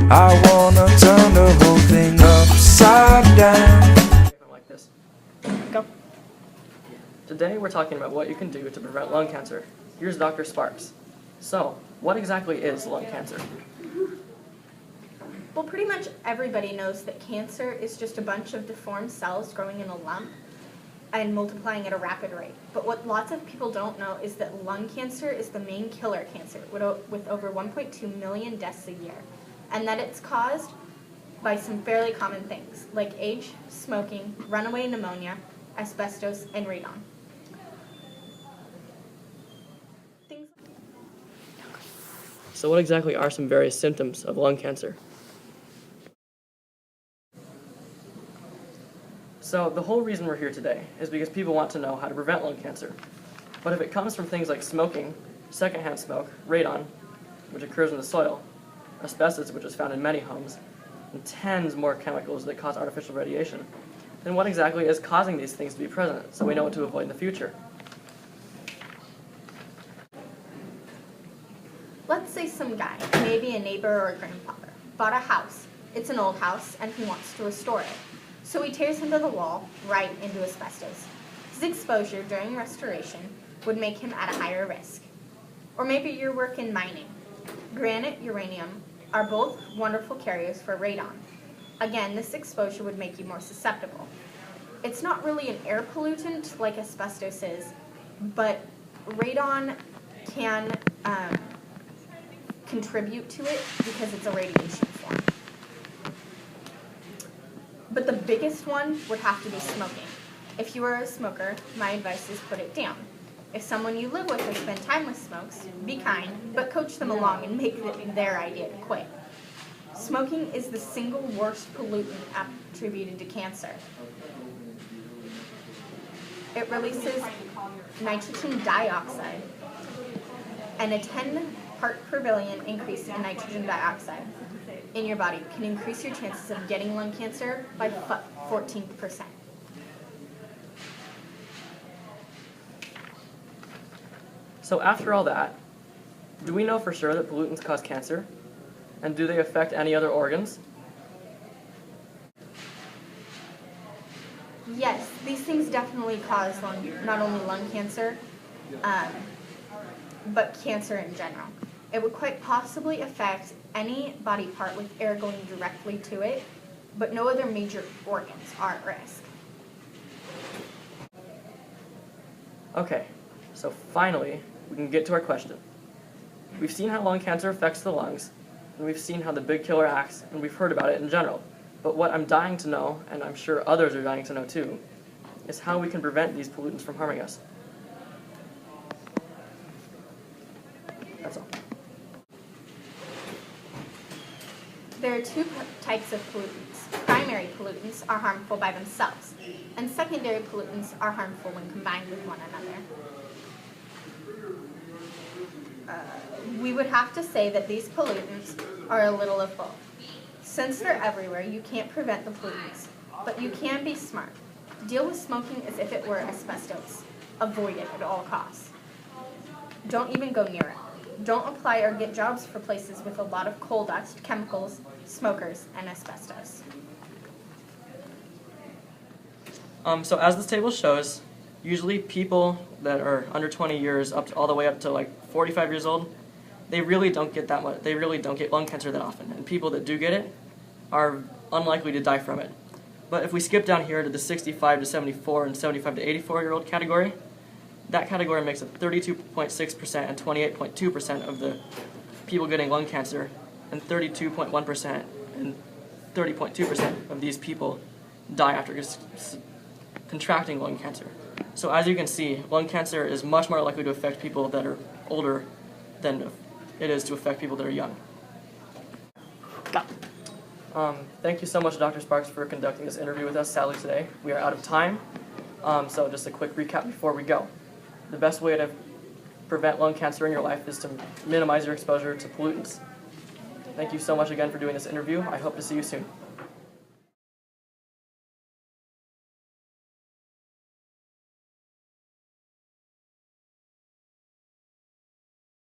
I wanna turn the whole thing upside down. Like this. Go. Today we're talking about what you can do to prevent lung cancer. Here's Dr. Sparks. So, what exactly is lung cancer? Well, pretty much everybody knows that cancer is just a bunch of deformed cells growing in a lump and multiplying at a rapid rate. But what lots of people don't know is that lung cancer is the main killer cancer with over 1.2 million deaths a year, and that it's caused by some fairly common things like age, smoking, runaway pneumonia, asbestos, and radon. So what exactly are some various symptoms of lung cancer? So the whole reason we're here today is because people want to know how to prevent lung cancer. But if it comes from things like smoking, secondhand smoke, radon, which occurs in the soil, asbestos, which is found in many homes, and tens more chemicals that cause artificial radiation, then what exactly is causing these things to be present so we know what to avoid in the future? Let's say some guy, maybe a neighbor or a grandfather, bought a house. It's an old house and he wants to restore it. So he tears into the wall right into asbestos. His exposure during restoration would make him at a higher risk. Or maybe you work in mining. Granite, uranium are both wonderful carriers for radon. Again, this exposure would make you more susceptible. It's not really an air pollutant like asbestos is, but radon can contribute to it because it's a radiation form. But the biggest one would have to be smoking. If you are a smoker, my advice is put it down. If someone you live with or spend time with smokes, be kind, but coach them along and make it their idea to quit. Smoking is the single worst pollutant attributed to cancer. It releases nitrogen dioxide, and a 10 part per billion increase in nitrogen dioxide in your body can increase your chances of getting lung cancer by 14%. So after all that, do we know for sure that pollutants cause cancer? And do they affect any other organs? Yes, these things definitely cause not only lung cancer, but cancer in general. It would quite possibly affect any body part with air going directly to it, but no other major organs are at risk. Okay, so finally, we can get to our question. We've seen how lung cancer affects the lungs, and we've seen how the big killer acts, and we've heard about it in general. But what I'm dying to know, and I'm sure others are dying to know too, is how we can prevent these pollutants from harming us. That's all. There are two types of pollutants. Primary pollutants are harmful by themselves, and secondary pollutants are harmful when combined with one another. We would have to say that these pollutants are a little of both. Since they're everywhere, you can't prevent the pollutants, but you can be smart. Deal with smoking as if it were asbestos. Avoid it at all costs. Don't even go near it. Don't apply or get jobs for places with a lot of coal dust, chemicals, smokers, and asbestos. So as this table shows, usually people that are under 20 years all the way up to like 45 years old, they really don't get that much. They really don't get lung cancer that often. And people that do get it are unlikely to die from it. But if we skip down here to the 65 to 74 and 75 to 84-year-old category, that category makes up 32.6% and 28.2% of the people getting lung cancer, and 32.1% and 30.2% of these people die after contracting lung cancer. So as you can see, lung cancer is much more likely to affect people that are older than it is to affect people that are young. Thank you so much, Dr. Sparks, for conducting this interview with us. Sadly today, we are out of time. So just a quick recap before we go. The best way to prevent lung cancer in your life is to minimize your exposure to pollutants. Thank you so much again for doing this interview. I hope to see you soon.